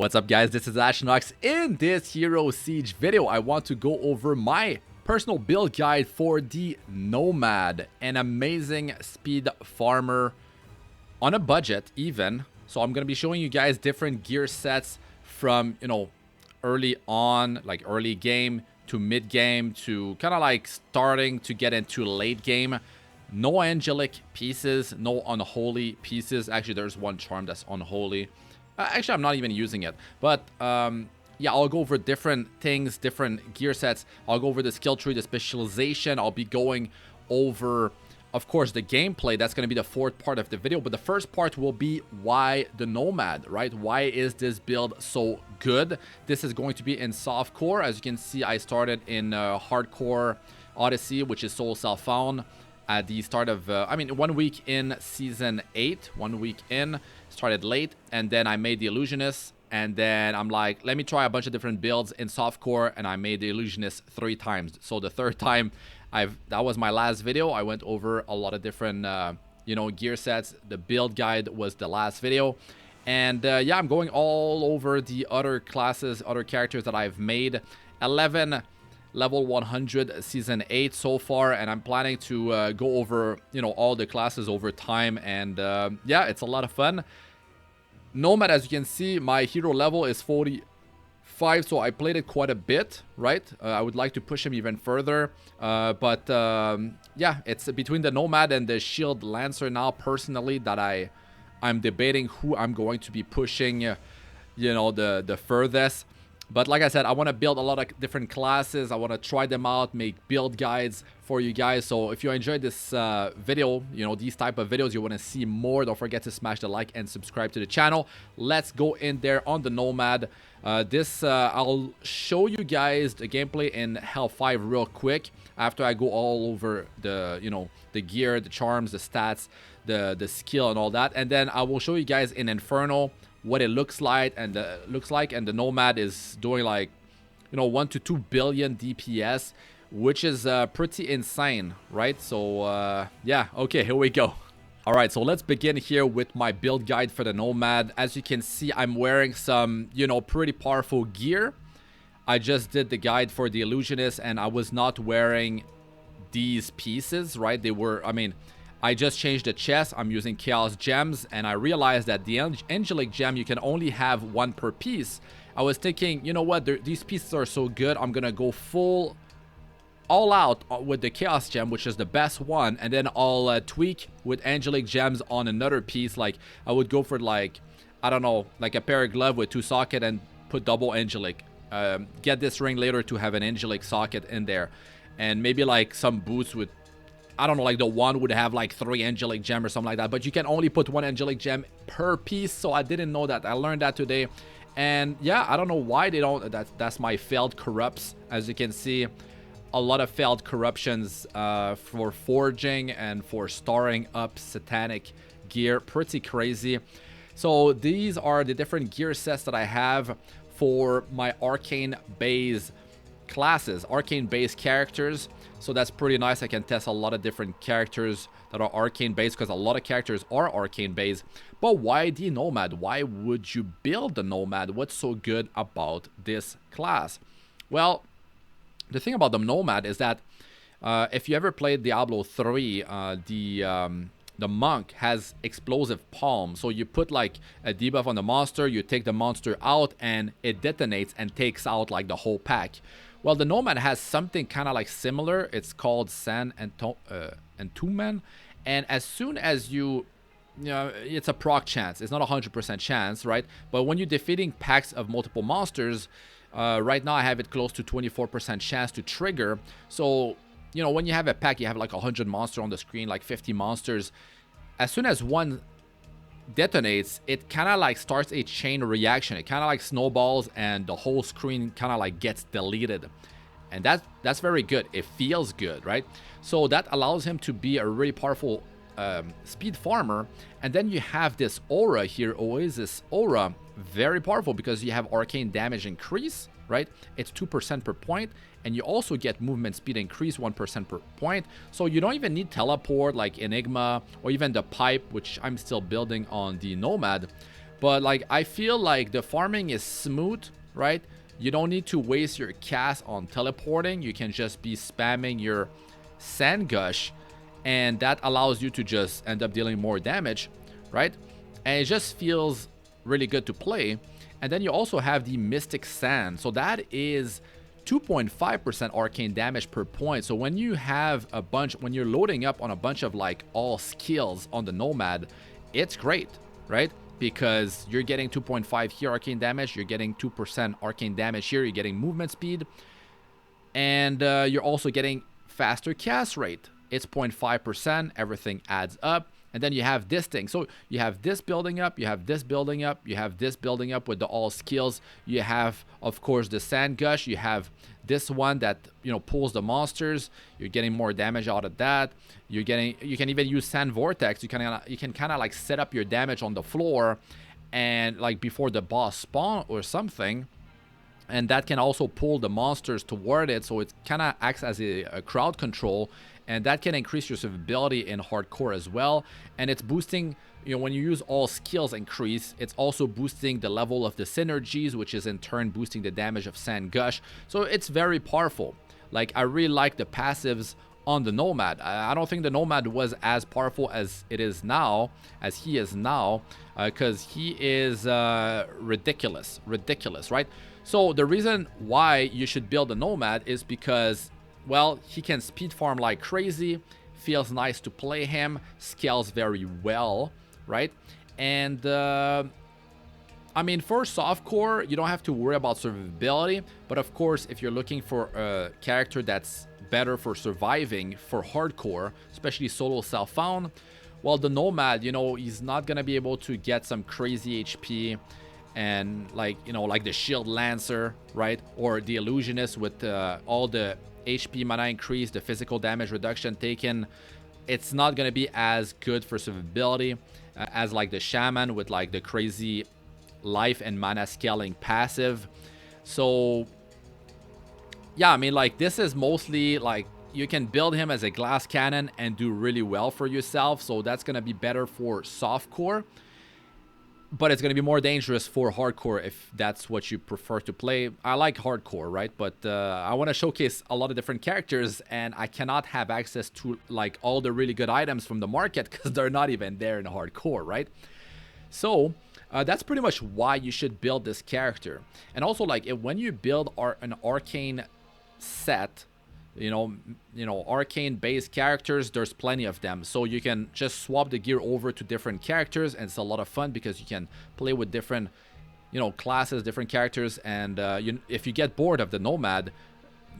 What's up, guys? This is Astranox. In this Hero Siege video, I want to go over my personal build guide for the Nomad, an amazing speed farmer on a budget even. So I'm going to be showing you guys different gear sets from, early on, like early game to mid game to kind of like starting to get into late game. No angelic pieces, no unholy pieces. Actually, there's one charm that's unholy. Actually, I'm not even using it. But, yeah, I'll go over different things, different gear sets. I'll go over the skill tree, the specialization. I'll be going over, of course, the gameplay. That's going to be the fourth part of the video. But the first part will be why the Nomad, right? Why is this build so good? This is going to be in softcore. As you can see, I started in hardcore Odyssey, which is Soul Self-Found. At the start of, 1 week in Season 8, 1 week in, started late, and then I made the Illusionist, and then I'm like, let me try a bunch of different builds in softcore, and I made the Illusionist 3 times. So the third time, that was my last video. I went over a lot of different, gear sets. The build guide was the last video. And, yeah, I'm going all over the other classes, other characters that I've made. 11 level 100 season 8 so far, and I'm planning to go over all the classes over time, and yeah, it's a lot of fun. Nomad, as you can see, my hero level is 45, so I played it quite a bit, right? I would like to push him even further, but yeah, it's between the Nomad and the Shield Lancer now personally that I'm debating who I'm going to be pushing the furthest. But like I said, I want to build a lot of different classes. I want to try them out, make build guides for you guys. So if you enjoyed this video, these type of videos, you want to see more, don't forget to smash the like and subscribe to the channel. Let's go in there on the Nomad. I'll show you guys the gameplay in Hell 5 real quick after I go all over the, the gear, the charms, the stats, the skill and all that. And then I will show you guys in Inferno what it looks like, and the Nomad is doing like 1 to 2 billion DPS, which is pretty insane, right? So yeah, okay, here we go. All right, so let's begin here with my build guide for the Nomad. As you can see, I'm wearing some pretty powerful gear. I just did the guide for the Illusionist, and I was not wearing these pieces, right? They were, I just changed the chest. I'm using Chaos Gems, and I realized that the Angelic Gem, you can only have 1 per piece. I was thinking, you know what, these pieces are so good, I'm gonna go all out with the Chaos Gem, which is the best one, and then I'll tweak with Angelic Gems on another piece. Like, I would go for, like, I don't know, like a pair of glove with 2 socket and put double Angelic. Get this ring later to have an Angelic socket in there. And maybe, like, some boots with, I don't know, like the one would have like 3 angelic gem or something like that, but you can only put 1 angelic gem per piece. So I didn't know that. I learned that today. And yeah, I don't know why they don't. That's my failed corrupts. As you can see, a lot of failed corruptions for forging and for starring up satanic gear. Pretty crazy. So these are the different gear sets that I have for my arcane base classes, arcane base characters. So that's pretty nice. I can test a lot of different characters that are arcane based, because a lot of characters are arcane based. But why the Nomad? Why would you build the Nomad? What's so good about this class? Well, the thing about the Nomad is that if you ever played Diablo 3, the monk has explosive palm. So you put like a debuff on the monster, you take the monster out, and it detonates and takes out like the whole pack. Well, the Nomad has something kind of like similar. It's called Sand Gush, and as soon as it's a proc chance. It's not a 100% chance, right? But when you're defeating packs of multiple monsters, right now I have it close to 24% chance to trigger. So, when you have a pack, you have like 100 monsters on the screen, like 50 monsters. As soon as one detonates, it kind of like starts a chain reaction. It kind of like snowballs, and the whole screen kind of like gets deleted. And that's very good. It feels good, right? So that allows him to be a really powerful speed farmer. And then you have this aura here, Oasis aura, very powerful because you have arcane damage increase, right? It's 2% per point, and you also get movement speed increase 1% per point. So you don't even need teleport like Enigma or even the pipe, which I'm still building on the Nomad. But like, I feel like the farming is smooth, right? You don't need to waste your cast on teleporting. You can just be spamming your Sand Gush, and that allows you to just end up dealing more damage, right? And it just feels really good to play. And then you also have the Mystic Sand. So that is 2.5% arcane damage per point. So when you have a bunch, when you're loading up on a bunch of like all skills on the Nomad, it's great, right? Because you're getting 2.5 here arcane damage, you're getting 2% arcane damage here, you're getting movement speed, and you're also getting faster cast rate. It's 0.5%, everything adds up. And then you have this thing. So you have this building up, you have this building up, you have this building up with the all skills. You have, of course, the Sand Gush. You have this one that, you know, pulls the monsters. You're getting more damage out of that. You're getting, you can even use Sand Vortex. You can kind of like set up your damage on the floor and like before the boss spawn or something. And that can also pull the monsters toward it, so it kind of acts as a crowd control, and that can increase your survivability in hardcore as well. And it's boosting, you know, when you use all skills increase, it's also boosting the level of the synergies, which is in turn boosting the damage of Sand Gush. So it's very powerful. Like, I really like the passives on the Nomad. I don't think the Nomad was as powerful as it is now, as he is now, because he is ridiculous, right? So the reason why you should build a Nomad is because, well, he can speed farm like crazy, feels nice to play him, scales very well, right? And I mean, for softcore, you don't have to worry about survivability, but of course, if you're looking for a character that's better for surviving for hardcore, especially solo self-found, well, the Nomad, you know, he's not gonna be able to get some crazy HP and like, you know, like the Shield Lancer, right? Or the Illusionist with all the HP mana increase, the physical damage reduction taken. It's not gonna be as good for survivability as like the Shaman with like the crazy life and mana scaling passive. So yeah, I mean, like, this is mostly like you can build him as a glass cannon and do really well for yourself, so that's gonna be better for softcore, but it's gonna be more dangerous for hardcore if that's what you prefer to play. I like hardcore, right? But I want to showcase a lot of different characters, and I cannot have access to like all the really good items from the market because they're not even there in hardcore, right? So that's pretty much why you should build this character. And also, like, when you build an arcane set, you know, arcane based characters, there's plenty of them, so you can just swap the gear over to different characters, and it's a lot of fun because you can play with different, you know, classes, different characters. And if you get bored of the Nomad,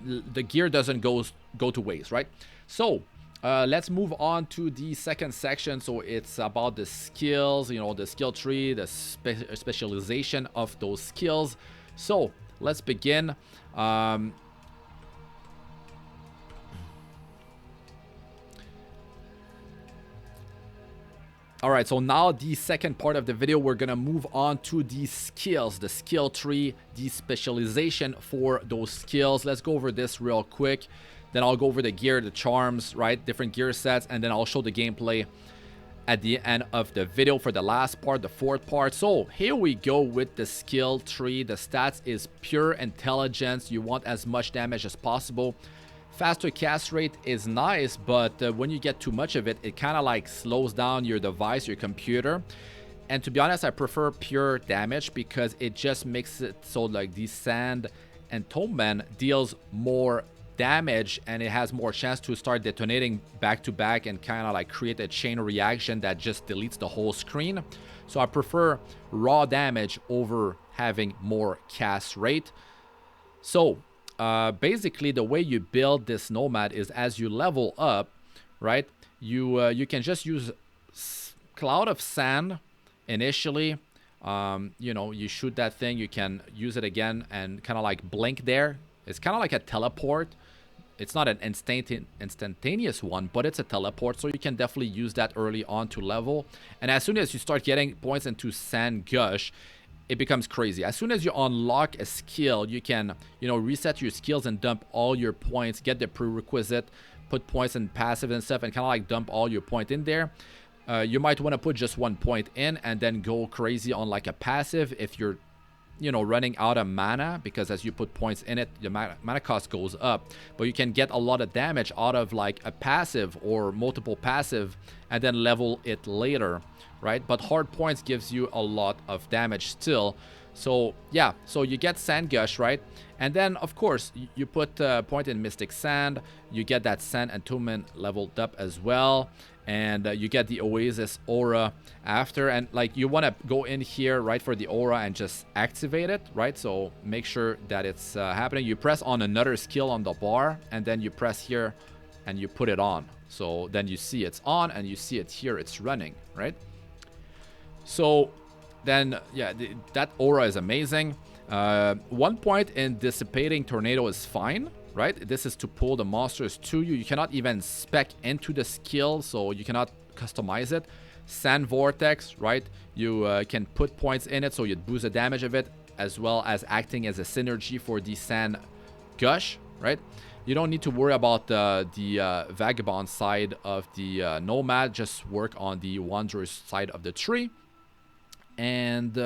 the gear doesn't go to waste, right? So let's move on to the second section. So it's about the skills, you know, the skill tree, the specialization of those skills. So let's begin. Alright, so now the second part of the video, we're gonna move on to the skills, the skill tree, the specialization for those skills. Let's go over this real quick. Then I'll go over the gear, the charms, right? Different gear sets, and then I'll show the gameplay at the end of the video for the last part, the fourth part. So here we go with the skill tree. The stats is pure intelligence. You want as much damage as possible. Faster cast rate is nice, but when you get too much of it, it kind of like slows down your device, your computer. And to be honest, I prefer pure damage because it just makes it so like the Sand and Toman deals more damage, and it has more chance to start detonating back to back and kind of like create a chain reaction that just deletes the whole screen. So I prefer raw damage over having more cast rate. So basically, the way you build this Nomad is as you level up, right? You can just use Cloud of Sand initially. You know, you shoot that thing, you can use it again and kind of like blink there. It's kind of like a teleport. It's not an instantaneous one, but it's a teleport, so you can definitely use that early on to level. And as soon as you start getting points into Sand Gush, it becomes crazy. As soon as you unlock a skill, you can, you know, reset your skills and dump all your points, get the prerequisite, put points in passive and stuff, and kind of like dump all your point in there. You might want to put just 1 point in and then go crazy on like a passive if you're, you know, running out of mana, because as you put points in it, the mana cost goes up. But you can get a lot of damage out of like a passive or multiple passive and then level it later, right? But hard points gives you a lot of damage still. So yeah, so you get Sand Gush, right? And then of course you put point in Mystic Sand, you get that Sand Entombment leveled up as well, and you get the Oasis aura after. And like you want to go in here right for the aura and just activate it, right? So make sure that it's happening. You press on another skill on the bar and then you press here and you put it on. So then you see it's on and you see it here, it's running, right? So then yeah, that aura is amazing. 1 point in Dissipating Tornado is fine, right? This is to pull the monsters to you. You cannot even spec into the skill, so you cannot customize it. Sand Vortex, right? You can put points in it, so you boost the damage of it, as well as acting as a synergy for the Sand Gush, right? You don't need to worry about the Vagabond side of the Nomad. Just work on the Wanderer's side of the tree. And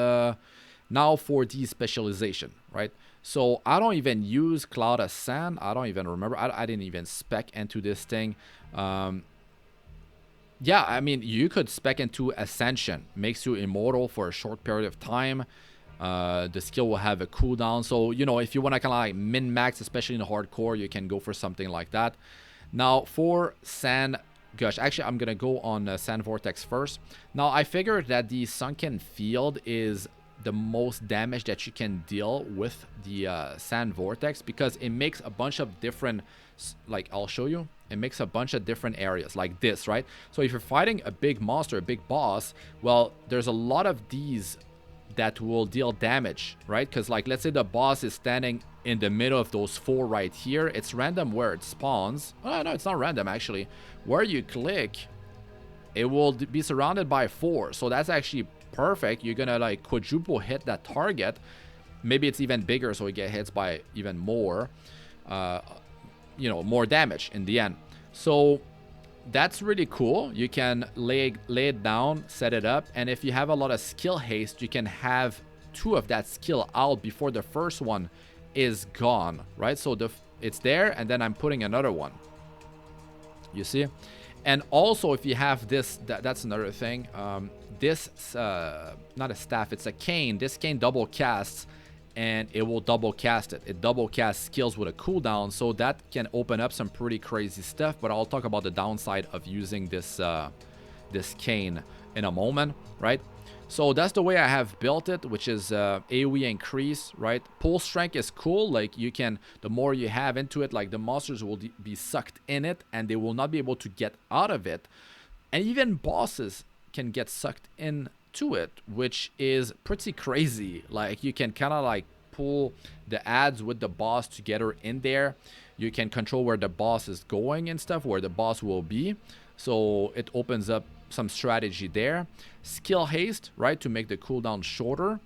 now for the specialization, right? So I don't even use Cloud of Sand. I don't even remember. I didn't even spec into this thing. Yeah, I mean, you could spec into Ascension. Makes you immortal for a short period of time. The skill will have a cooldown. So, you know, if you want to kind of like min-max, especially in the hardcore, you can go for something like that. Now, for Sand Gush, actually, I'm going to go on Sand Vortex first. Now, I figured that the Sunken Field is the most damage that you can deal with the Sand Vortex, because it makes a bunch of different, like I'll show you, it makes a bunch of different areas like this, right? So if you're fighting a big monster, a big boss, well, there's a lot of these that will deal damage, right? Because like, let's say the boss is standing in the middle of those 4 right here. It's random where it spawns. Oh no, it's not random actually. Where you click, it will be surrounded by 4. So that's actually perfect. You're gonna like quadruple hit that target. Maybe it's even bigger, so you get hits by even more, you know, more damage in the end. So that's really cool. You can lay it down, set it up, and if you have a lot of skill haste, you can have 2 of that skill out before the first one is gone, right? So it's there, and then I'm putting another one, you see. And also if you have this, that's another thing. This not a staff, it's a cane. This cane double casts, and it will double cast it. It double casts skills with a cooldown, so that can open up some pretty crazy stuff. But I'll talk about the downside of using this this cane in a moment, right? So that's the way I have built it, which is AoE increase, right? Pull strength is cool. Like you can, the more you have into it, like the monsters will be sucked in it and they will not be able to get out of it. And even bosses can get sucked into it, which is pretty crazy. Like you can kind of like pull the ads with the boss together in there. You can control where the boss is going and stuff, where the boss will be. So it opens up some strategy there. Skill haste, right, to make the cooldown shorter,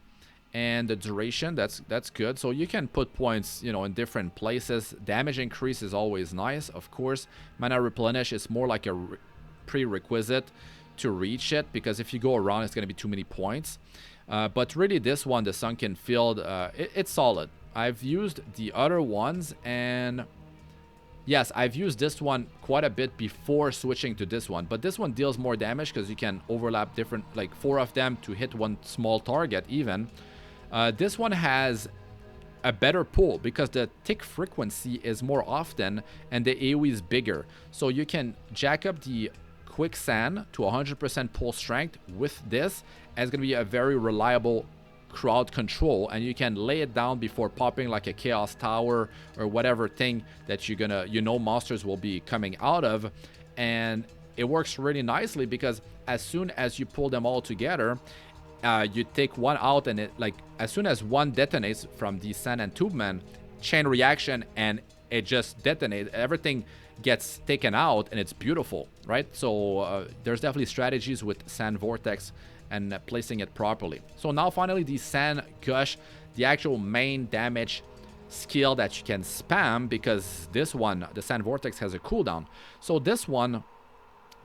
and the duration, that's good. So you can put points, you know, in different places. Damage increase is always nice, of course. Mana replenish is more like a prerequisite to reach it, because if you go around, it's going to be too many points. But really this one, the Sunken Field, it's solid. I've used the other ones, and yes, I've used this one quite a bit before switching to this one. But this one deals more damage because you can overlap different, like 4 of them to hit one small target even. This one has a better pull because the tick frequency is more often and the AoE is bigger. So you can jack up the Quicksand to 100% pull strength with this, and it's going to be a very reliable crowd control, and you can lay it down before popping like a Chaos Tower or whatever thing that you're gonna, you know, monsters will be coming out of. And it works really nicely because as soon as you pull them all together, you take one out, and it, like, as soon as one detonates from the Sand Entombment, chain reaction, and it just detonates, everything gets taken out, and it's beautiful, right? So there's definitely strategies with Sand Vortex and placing it properly. So now finally the Sand Gush, the actual main damage skill that you can spam, because this one, the Sand Vortex, has a cooldown. So this one,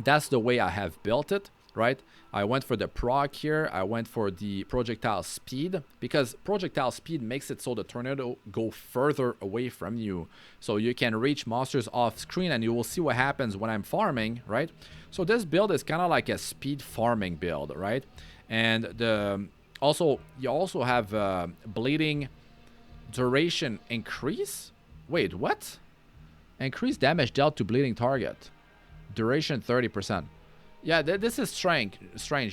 that's the way I have built it. right? I went for the proc here. I went for the projectile speed because projectile speed makes it so the tornado go further away from you. So you can reach monsters off screen, and you will see what happens when I'm farming, right? So this build is kind of like a speed farming build, right? And you also have bleeding duration increase. Wait, what? Increase damage dealt to bleeding target. Duration 30%. Yeah, this is strange.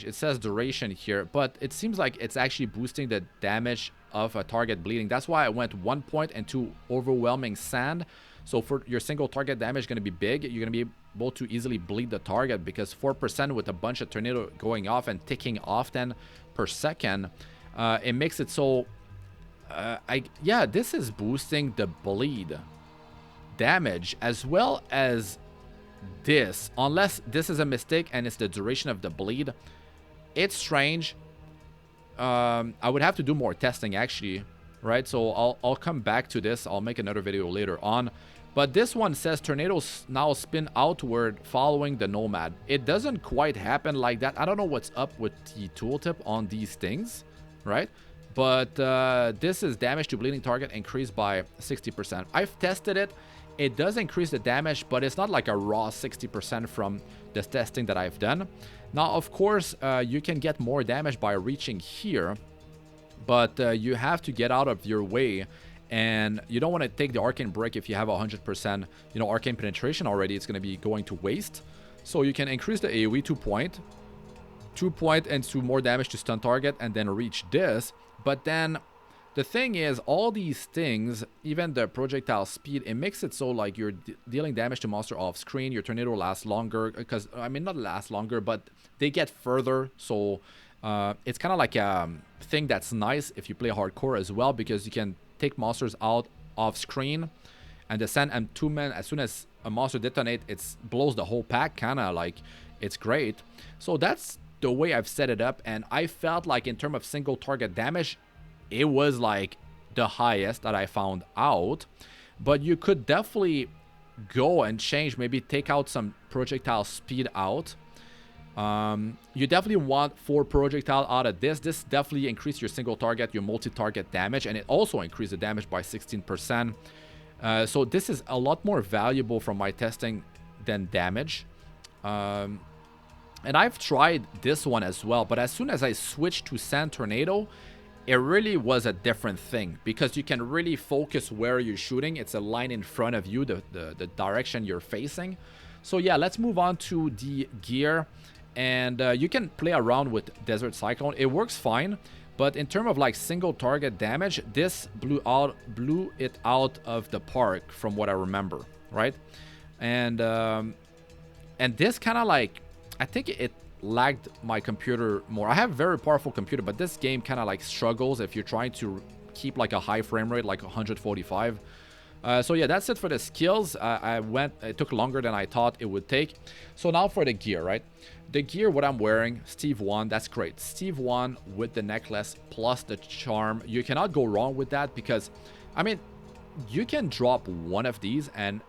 It says duration here, but it seems like it's actually boosting the damage of a target bleeding. That's why I went 1 point into overwhelming sand. So for your single target damage going to be big. You're going to be able to easily bleed the target because 4% with a bunch of tornado going off and ticking off then per second, it makes it so. Yeah, this is boosting the bleed damage as well as this, unless this is a mistake and it's the duration of the bleed. It's strange. I would have to do more testing actually, right? So I'll come back to this. I'll make another video later on. But this one says tornadoes now spin outward following the Nomad. It doesn't quite happen like that. I don't know what's up with the tooltip on these things, right? But this is damage to bleeding target increased by 60%. I've tested it. It does increase the damage, but it's not like a raw 60% from the testing that I've done. Now, of course, you can get more damage by reaching here, but you have to get out of your way, and you don't want to take the arcane break if you have 100%, you know, arcane penetration already. It's going to be going to waste. So you can increase the AoE 2 point and do more damage to stun target, and then reach this. But then the thing is, all these things, even the projectile speed, it makes it so like you're dealing damage to monster off screen. Your tornado lasts longer because, I mean, not last longer, but they get further. So it's kind of like a thing that's nice if you play hardcore as well, because you can take monsters out off screen and descend, and 2 men, as soon as a monster detonate, it blows the whole pack, kind of like, it's great. So that's the way I've set it up, and I felt like in terms of single target damage, it was like the highest that I found out. But you could definitely go and change, maybe take out some projectile speed out. You definitely want 4 projectile out of this. This definitely increase your single target, your multi-target damage, and it also increased the damage by 16%. So this is a lot more valuable from my testing than damage. And I've tried this one as well, but as soon as I switched to Sand Tornado, it really was a different thing, because you can really focus where you're shooting. It's a line in front of you, the direction you're facing. So yeah, let's move on to the gear. And you can play around with Desert Cyclone. It works fine, but in terms of like single target damage, this blew it out of the park from what I remember, right? And this kind of like, I think it lagged my computer more. I have a very powerful computer, but this game kind of like struggles if you're trying to keep like a high frame rate, like 145. So yeah, that's it for the skills. It took longer than I thought it would take. So now for the gear, right? The gear, what I'm wearing, Steve 1, that's great. Steve 1 with the necklace plus the charm. You cannot go wrong with that, because, I mean, you can drop one of these and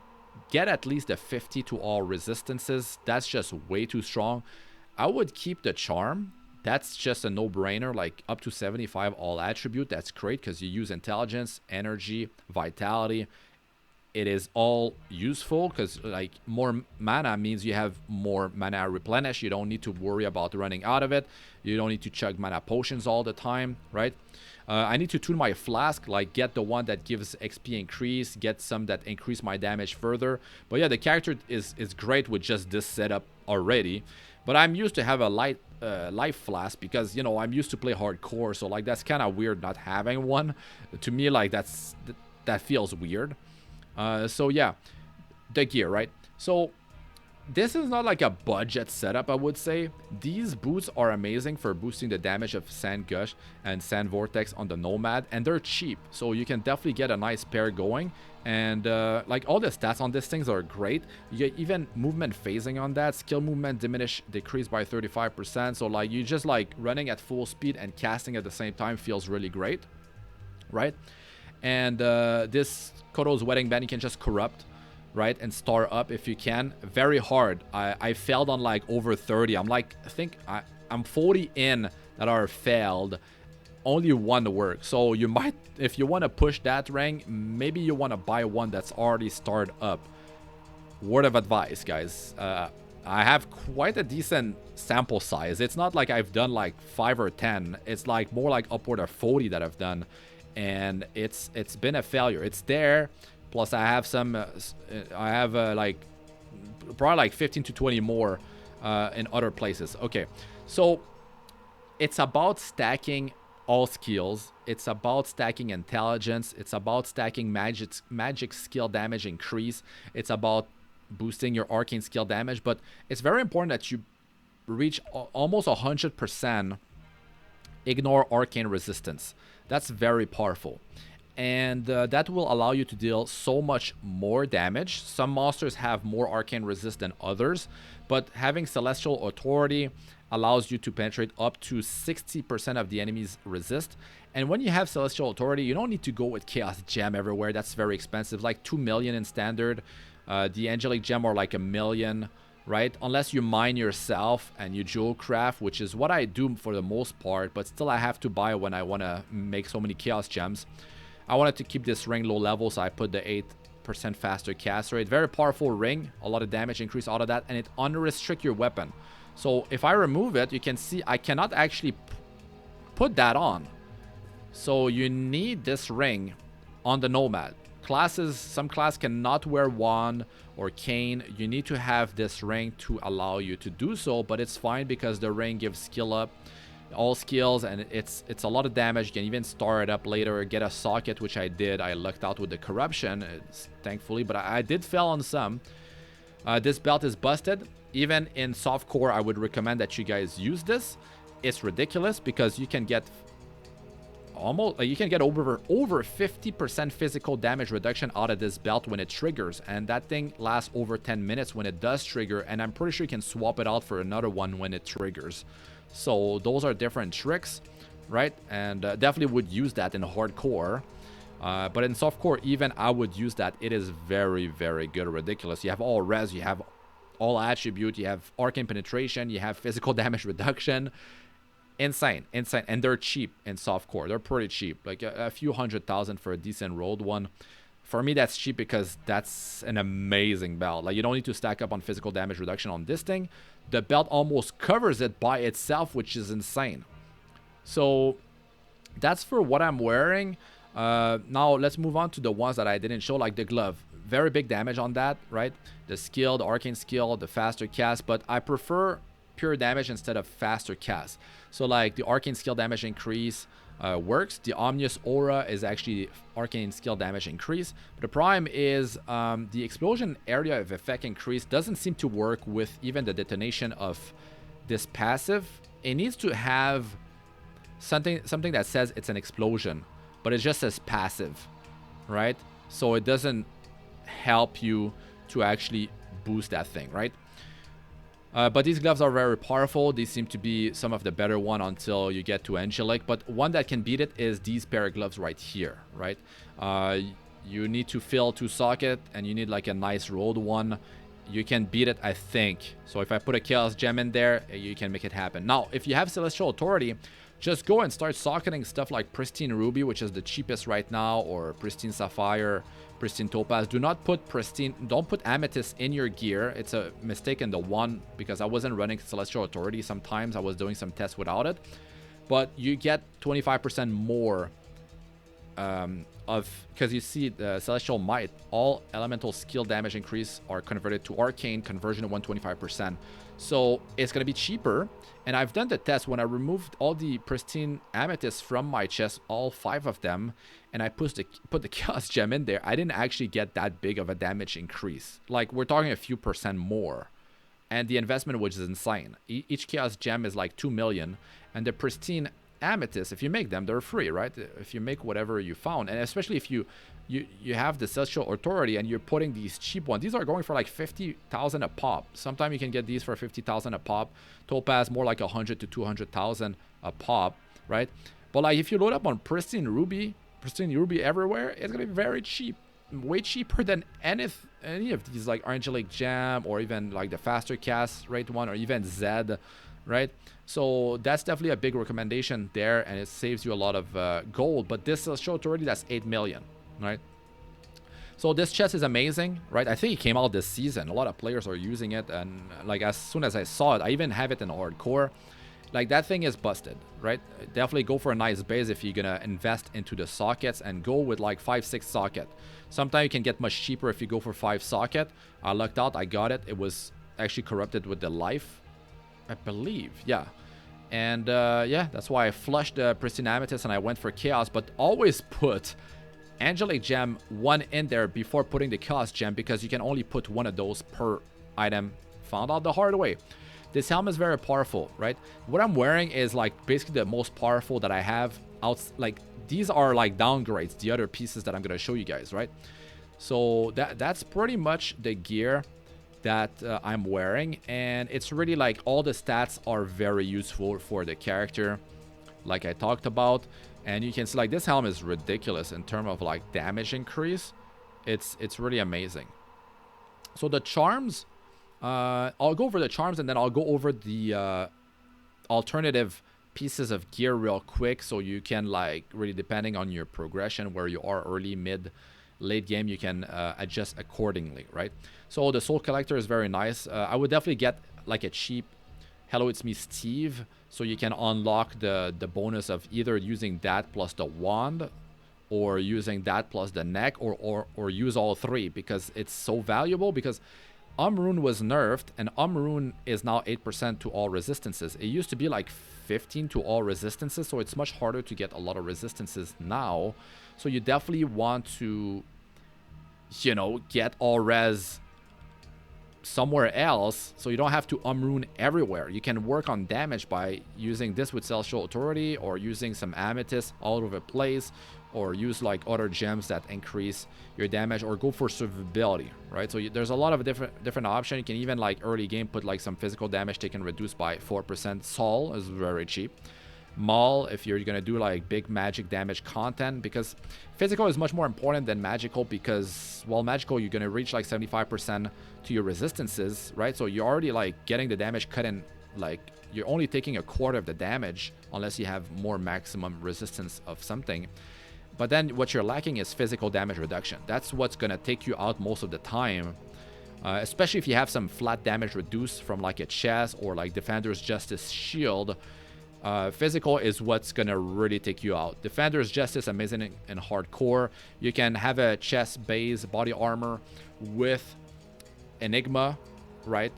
get at least a 50 to all resistances. That's just way too strong. I would keep the charm. That's just a no-brainer, like up to 75 all attribute. That's great because you use intelligence, energy, vitality. It is all useful because like more mana means you have more mana replenish. You don't need to worry about running out of it. You don't need to chug mana potions all the time, right? I need to tune my flask, like get the one that gives XP increase, get some that increase my damage further. But yeah, the character is great with just this setup already. But I'm used to have a life flask because, you know, I'm used to play hardcore. So like that's kind of weird not having one. To me, like that feels weird. So yeah, the gear, right? So this is not like a budget setup, I would say. These boots are amazing for boosting the damage of Sand Gush and Sand Vortex on the Nomad, and they're cheap, so you can definitely get a nice pair going. And like all the stats on these things are great. You get even movement phasing on that. Skill movement decreased by 35%. So like you just like running at full speed and casting at the same time feels really great, right? And this Koto's Wedding Band you can just corrupt, right? And start up if you can. Very hard. I failed on like over 30. I'm like, I think I'm 40 in that are failed. Only one to work. So you might, if you want to push that rank, maybe you want to buy one that's already started up. Word of advice, guys. I have quite a decent sample size. It's not like I've done like 5 or 10. It's like more like upward of 40 that I've done, and it's been a failure. It's there. Plus, I have some. I have like probably like 15 to 20 more in other places. Okay, so it's about stacking all skills. It's about stacking intelligence. It's about stacking magic skill damage increase. It's about boosting your arcane skill damage. But it's very important that you reach almost 100% ignore arcane resistance. That's very powerful. And that will allow you to deal so much more damage. Some monsters have more arcane resist than others, but having Celestial Authority allows you to penetrate up to 60% of the enemy's resist. And when you have Celestial Authority, you don't need to go with Chaos Gem everywhere. That's very expensive, like 2 million in standard. The Angelic Gem are like 1 million, right? Unless you mine yourself and you jewel craft, which is what I do for the most part, but still I have to buy when I want to make so many Chaos Gems. I wanted to keep this ring low level, so I put the 8% faster cast rate. Very powerful ring, a lot of damage increase out of that, and it unrestrict your weapon. So if I remove it, you can see I cannot actually put that on. So you need this ring on the Nomad. Classes, some class cannot wear wand or cane. You need to have this ring to allow you to do so, but it's fine because the ring gives skill up. All skills, and it's a lot of damage. You can even start it up later, get a socket, which I did. I lucked out with the corruption, thankfully, but I did fail on some. This belt is busted. Even in softcore, I would recommend that you guys use this. It's ridiculous because you can get almost over 50% physical damage reduction out of this belt when it triggers, and that thing lasts over 10 minutes when it does trigger, and I'm pretty sure you can swap it out for another one when it triggers. So those are different tricks, right? And definitely would use that in hardcore. But in softcore, even I would use that. It is very, very good. Ridiculous. You have all res, you have all attribute, you have arcane penetration, you have physical damage reduction. Insane, insane. And they're cheap in softcore. They're pretty cheap. Like a few 100,000 for a decent rolled one. For me, that's cheap because that's an amazing belt. Like, you don't need to stack up on physical damage reduction on this thing. The belt almost covers it by itself, which is insane. So that's for what I'm wearing. Now let's move on to the ones that I didn't show, like the glove. Very big damage on that, right? The skill, the arcane skill, the faster cast, but I prefer pure damage instead of faster cast. So like the arcane skill damage increase works. The Omnious Aura is actually arcane skill damage increase. But the problem is the explosion area of effect increase doesn't seem to work with even the detonation of this passive. It needs to have something that says it's an explosion, but it just says passive, right? So it doesn't help you to actually boost that thing, right? But these gloves are very powerful. These seem to be some of the better one until you get to Angelic. But one that can beat it is these pair of gloves right here, right? You need to fill 2 socket, and you need like a nice rolled one. You can beat it, I think. So if I put a Chaos Gem in there, you can make it happen. Now, if you have Celestial Authority, just go and start socketing stuff like Pristine Ruby, which is the cheapest right now, or Pristine Sapphire, Pristine Topaz. Do not put Pristine, don't put Amethyst in your gear. It's a mistake in the one, because I wasn't running Celestial Authority. Sometimes I was doing some tests without it. But you get 25% more because you see the Celestial Might, all elemental skill damage increase are converted to arcane, conversion of 125%. So it's going to be cheaper. And I've done the test when I removed all the pristine amethysts from my chest, all 5 of them, and I put the Chaos Gem in there. I didn't actually get that big of a damage increase. Like, we're talking a few percent more. And the investment, which is insane. Each Chaos Gem is like 2 million. And the pristine amethysts, if you make them, they're free, right? If you make whatever you found, and especially if you have the Celestial Authority and you're putting these cheap ones, these are going for like 50,000 a pop. Sometimes you can get these for 50,000 a pop. Topaz more like 100 to 200,000 a pop, right? But like if you load up on Pristine Ruby everywhere, it's gonna be very cheap. way cheaper than any of these, like Angelic Gem, or even like the faster cast rate one, or even Zed, right? So that's definitely a big recommendation there, and it saves you a lot of gold. But this showed already, that's 8 million, right? So this chest is amazing, right? I think it came out this season. A lot of players are using it, and like as soon as I saw it, I even have it in hardcore. Like, that thing is busted, right? Definitely go for a nice base if you're gonna invest into the sockets, and go with like 5-6 socket. Sometimes you can get much cheaper if you go for 5 socket. I lucked out, I got it. It was actually corrupted with the life, I believe, yeah. And yeah, that's why I flushed the Pristine Amethyst and I went for Chaos, but always put Angelic Gem 1 in there before putting the Chaos Gem, because you can only put 1 of those per item. Found out the hard way. This helmet is very powerful, right? What I'm wearing is like basically the most powerful that I have out. Like, these are like downgrades, the other pieces that I'm gonna show you guys, right? So that's pretty much the gear that I'm wearing, and it's really like all the stats are very useful for the character, like I talked about. And you can see like this helmet is ridiculous in terms of like damage increase. It's really amazing. So the charms, I'll go over the charms, and then I'll go over the alternative pieces of gear real quick, so you can, like, really depending on your progression, where you are early, mid, late game, you can adjust accordingly, right? So the Soul Collector is very nice. I would definitely get like a cheap Hello It's Me Steve, so you can unlock the bonus of either using that plus the wand, or using that plus the neck, or use all three, because it's so valuable. Because Rune was nerfed, and Rune is now 8% to all resistances. It used to be like 15 to all resistances, so it's much harder to get a lot of resistances now. So you definitely want to, you know, get all res somewhere else, so you don't have to Rune everywhere. You can work on damage by using this with Celestial Authority, or using some Amethyst all over the place, or use like other gems that increase your damage, or go for survivability, right? So there's a lot of different options. You can even, like, early game, put like some physical damage taken reduced by 4%. Sol is very cheap. Maul, if you're gonna do like big magic damage content, because physical is much more important than magical, because while magical you're gonna reach like 75% to your resistances, right? So you're already like getting the damage cut in, like you're only taking a quarter of the damage unless you have more maximum resistance of something. But then what you're lacking is physical damage reduction. That's what's gonna take you out most of the time, especially if you have some flat damage reduced from like a chest or like Defender's Justice shield. Physical is what's gonna really take you out. Defender's Justice, amazing in hardcore. You can have a chest base body armor with Enigma, right?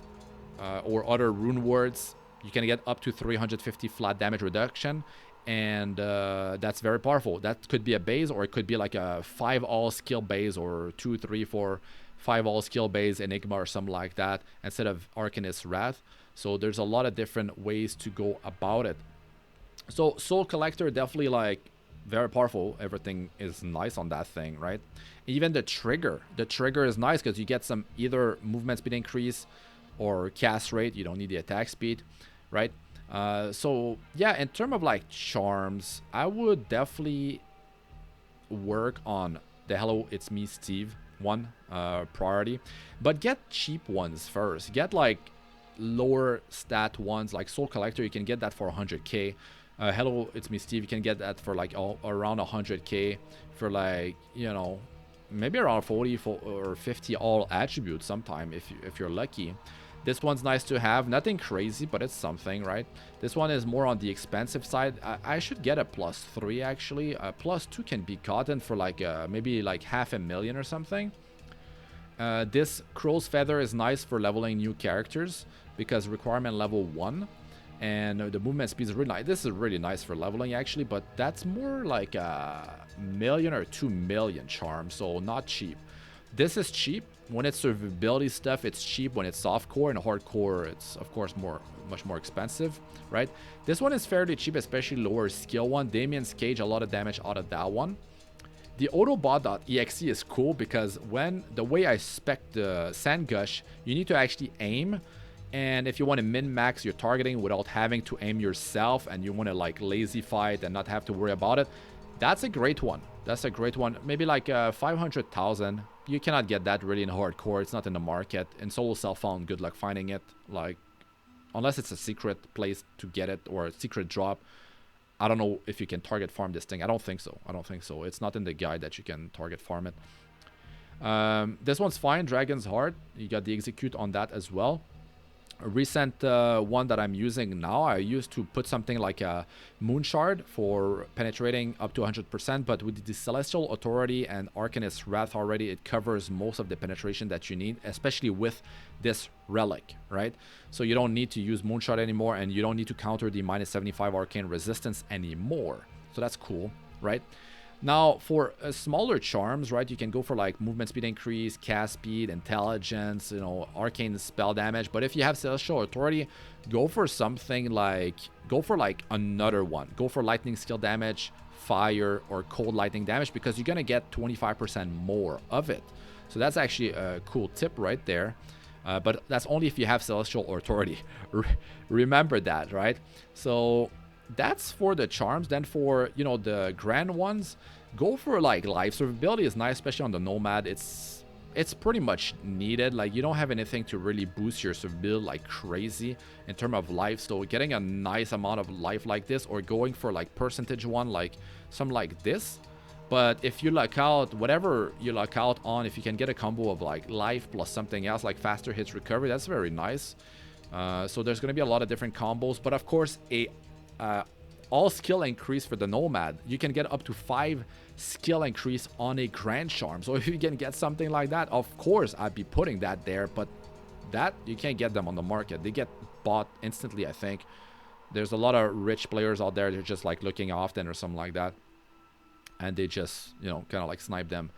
Or other rune words. You can get up to 350 flat damage reduction, and that's very powerful. That could be a base, or it could be like a 5 all skill base, or 2, 3, 4, 5 all skill base Enigma or something like that, instead of Arcanist Wrath. So there's a lot of different ways to go about it. So Soul Collector, definitely like very powerful. Everything is nice on that thing, right? Even the trigger is nice, because you get some either movement speed increase or cast rate. You don't need the attack speed, right? So yeah, in terms of like charms, I would definitely work on the Hello It's Me Steve one, priority, but get cheap ones first. Get like lower stat ones, like Soul Collector. You can get that for 100k. Hello It's Me Steve, you can get that for like around 100k, for like, you know, maybe around 40 or 50 all attributes sometime if you're lucky. This one's nice to have, nothing crazy, but it's something, right? This one is more on the expensive side. I should get a +3 actually. +2 can be gotten for like maybe like 500,000 or something. This Crow's Feather is nice for leveling new characters, because requirement level 1, and the movement speed is really nice. This is really nice for leveling actually, but that's more like a 1 million or 2 million charm, so not cheap. This is cheap when it's survivability stuff. It's cheap when it's softcore, and hardcore it's of course much more expensive, right? This one is fairly cheap, especially lower skill one. Damien's Cage, a lot of damage out of that one. The Autobot.exe is cool, because when the way I spec the Sand Gush, you need to actually aim, and if you want to min-max your targeting without having to aim yourself, and you want to like lazy fight and not have to worry about it, That's a great one. That's a great one. Maybe like 500,000. You cannot get that really in hardcore. It's not in the market. In solo self-found, good luck finding it. Like, unless it's a secret place to get it or a secret drop. I don't know if you can target farm this thing. I don't think so. I don't think so. It's not in the guide that you can target farm it. This one's fine. Dragon's Heart. You got the execute on that as well. A recent one that I'm using now, I used to put something like a Moon Shard for penetrating up to 100%, but with the Celestial Authority and Arcanist Wrath already, it covers most of the penetration that you need, especially with this relic, right? So you don't need to use Moon Shard anymore, and you don't need to counter the -75 arcane resistance anymore. So that's cool, right? Now, for smaller charms, right, you can go for like movement speed increase, cast speed, intelligence, you know, arcane spell damage. But if you have Celestial Authority, go for something like, go for like another one. Go for lightning skill damage, fire, or cold lightning damage, because you're going to get 25% more of it. So that's actually a cool tip right there. But that's only if you have Celestial Authority. Remember that, right? So that's for the charms. Then for, you know, the grand ones, go for like life survivability is nice, especially on the Nomad. It's pretty much needed. Like, you don't have anything to really boost your survivability like crazy in terms of life, so getting a nice amount of life like this, or going for like percentage one, like some like this. But if you luck out, whatever you luck out on, if you can get a combo of like life plus something else like faster hits recovery, that's very nice. So there's going to be a lot of different combos, but of course a all skill increase for the Nomad, you can get up to 5 skill increase on a grand charm. So if you can get something like that, of course I'd be putting that there, but that you can't get them on the market. They get bought instantly. I think there's a lot of rich players out there, they're just like looking often or something like that, and they just, you know, kind of like snipe them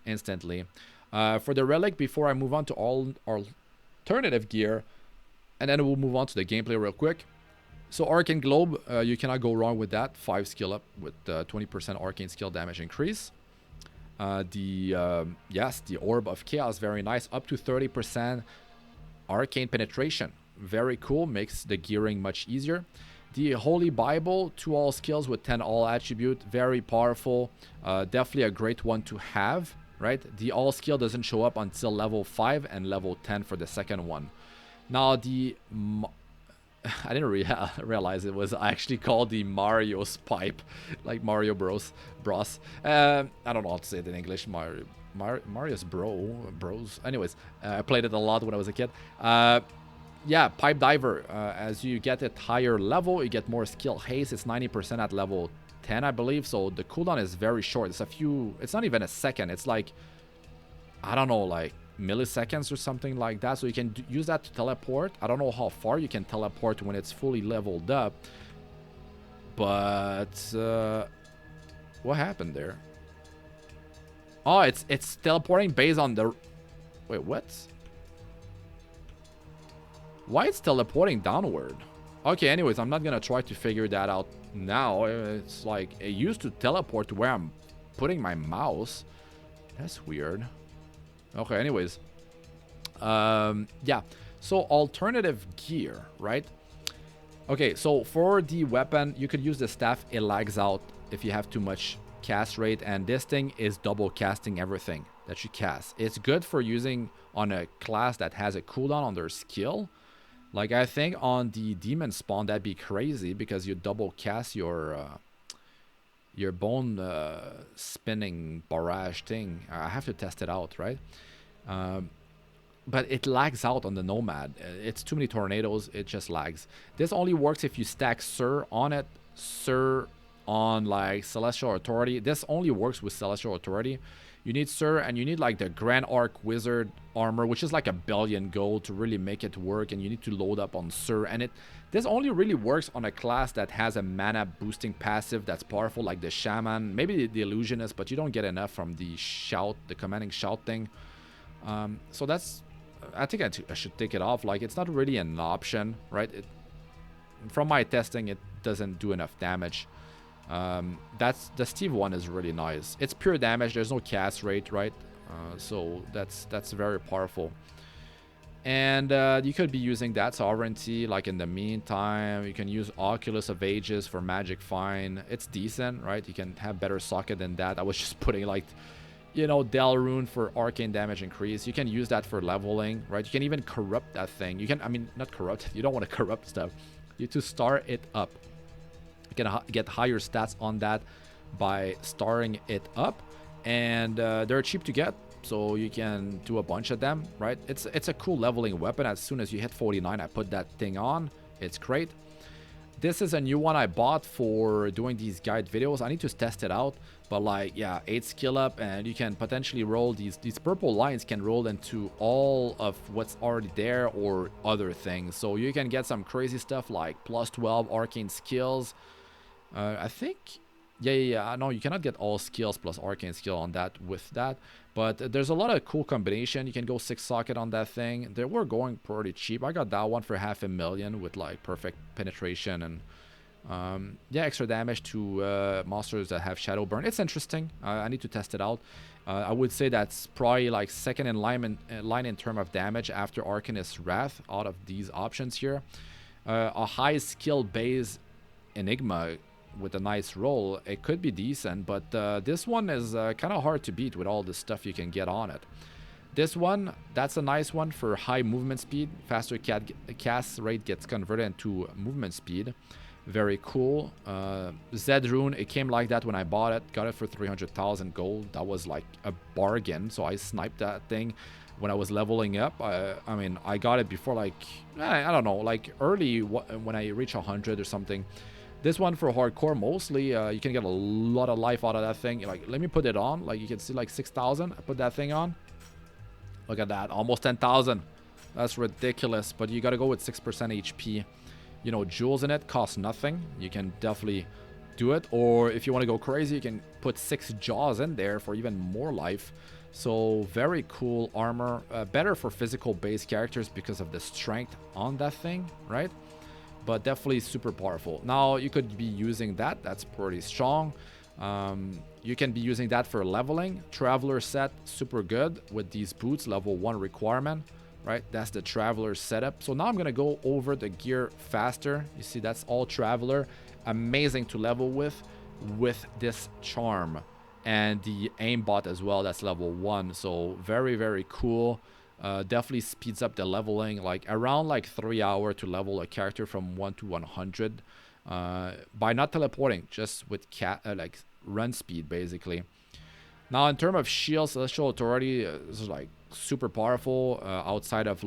instantly. For the relic, before I move on to all alternative gear, and then we'll move on to the gameplay real quick. So Arcane Globe, you cannot go wrong with that. 5 skill up with 20% arcane skill damage increase. Yes, the Orb of Chaos, very nice. Up to 30% arcane penetration. Very cool, makes the gearing much easier. The Holy Bible, 2 all skills with 10 all attribute, very powerful. Definitely a great one to have, right? The all skill doesn't show up until level 5 and level 10 for the second one. Now the I didn't realize it was actually called the Mario's Pipe, like Mario Bros. I don't know how to say it in English. Mario's Bros. Anyways, I played it a lot when I was a kid. Yeah, Pipe Diver. As you get it higher level, you get more skill haste. It's 90% at level 10, I believe. So the cooldown is very short. It's not even a second. It's like, I don't know, like milliseconds or something like that. So you can use that to teleport. I don't know how far you can teleport when it's fully leveled up, but what happened there? Oh, it's teleporting based on the, wait, what? Why it's teleporting downward? Okay, anyways, I'm not gonna try to figure that out now. It's like it used to teleport to where I'm putting my mouse. That's weird. Okay, anyways, yeah, so alternative gear, right? Okay, so for the weapon, you could use the staff. It lags out if you have too much cast rate, and this thing is double casting everything that you cast. It's good for using on a class that has a cooldown on their skill. Like, I think on the demon spawn, that'd be crazy because you double cast your bone spinning barrage thing. I have to test it out, right? But it lags out on the Nomad. It's too many tornadoes. It just lags. This only works if you stack Sir on it. Sir on like Celestial Authority. This only works with Celestial Authority. You need Sir, and you need like the Grand Arc Wizard armor, which is like $1 billion gold to really make it work, and you need to load up on Sir. And this only really works on a class that has a mana boosting passive that's powerful, like the Shaman, maybe the Illusionist, but you don't get enough from the Shout, the commanding Shout thing. So that's, I think I should take it off. Like, it's not really an option, right? From my testing, it doesn't do enough damage. That's the Steve one is really nice. It's pure damage. There's no cast rate, right? So that's very powerful. And you could be using that sovereignty. Like in the meantime, you can use Oculus of Ages for Magic Fine. It's decent, right? You can have better socket than that. I was just putting like, you know, Delrune for arcane damage increase. You can use that for leveling, right? You can even corrupt that thing. You can, I mean, not corrupt. You don't want to corrupt stuff. You to star it up. You can get higher stats on that by starring it up, and they're cheap to get. So you can do a bunch of them, right? It's a cool leveling weapon. As soon as you hit 49, I put that thing on. It's great. This is a new one I bought for doing these guide videos. I need to test it out. But like, yeah, 8 skill up, and you can potentially roll these purple lines can roll into all of what's already there or other things. So you can get some crazy stuff like plus 12 arcane skills. I think... Yeah. No, you cannot get all skills plus arcane skill on that with that. But there's a lot of cool combination. You can go 6 socket on that thing. They were going pretty cheap. I got that one for $500,000 with like perfect penetration and yeah, extra damage to monsters that have shadow burn. It's interesting. I need to test it out. I would say that's probably like second in line in term of damage after Arcanist Wrath out of these options here. A high skill base Enigma with a nice roll, it could be decent, but this one is kind of hard to beat with all the stuff you can get on it. This one, that's a nice one for high movement speed. Faster cast rate gets converted into movement speed. Very cool. Zedrune, it came like that when I bought it. Got it for 300,000 gold. That was like a bargain, so I sniped that thing when I was leveling up. I mean, I got it before like, I don't know, like early when I reach 100 or something. This one for hardcore mostly, you can get a lot of life out of that thing. Like, let me put it on. Like, you can see like 6,000. I put that thing on. Look at that, almost 10,000. That's ridiculous. But you got to go with 6% HP. You know, jewels in it cost nothing. You can definitely do it. Or if you want to go crazy, you can put 6 jaws in there for even more life. So very cool armor. Better for physical based characters because of the strength on that thing, right? But definitely super powerful. Now you could be using that. That's pretty strong. You can be using that for leveling. Traveler set, super good with these boots, level 1 requirement, right? That's the Traveler setup. So now I'm gonna go over the gear faster. You see, that's all Traveler. Amazing to level with this charm. And the aimbot as well, that's level 1. So very, very cool. Definitely speeds up the leveling, like around like 3 hours to level a character from 1 to 100 by not teleporting, just with like run speed basically. Now in terms of shield, Celestial Authority is like super powerful. Outside of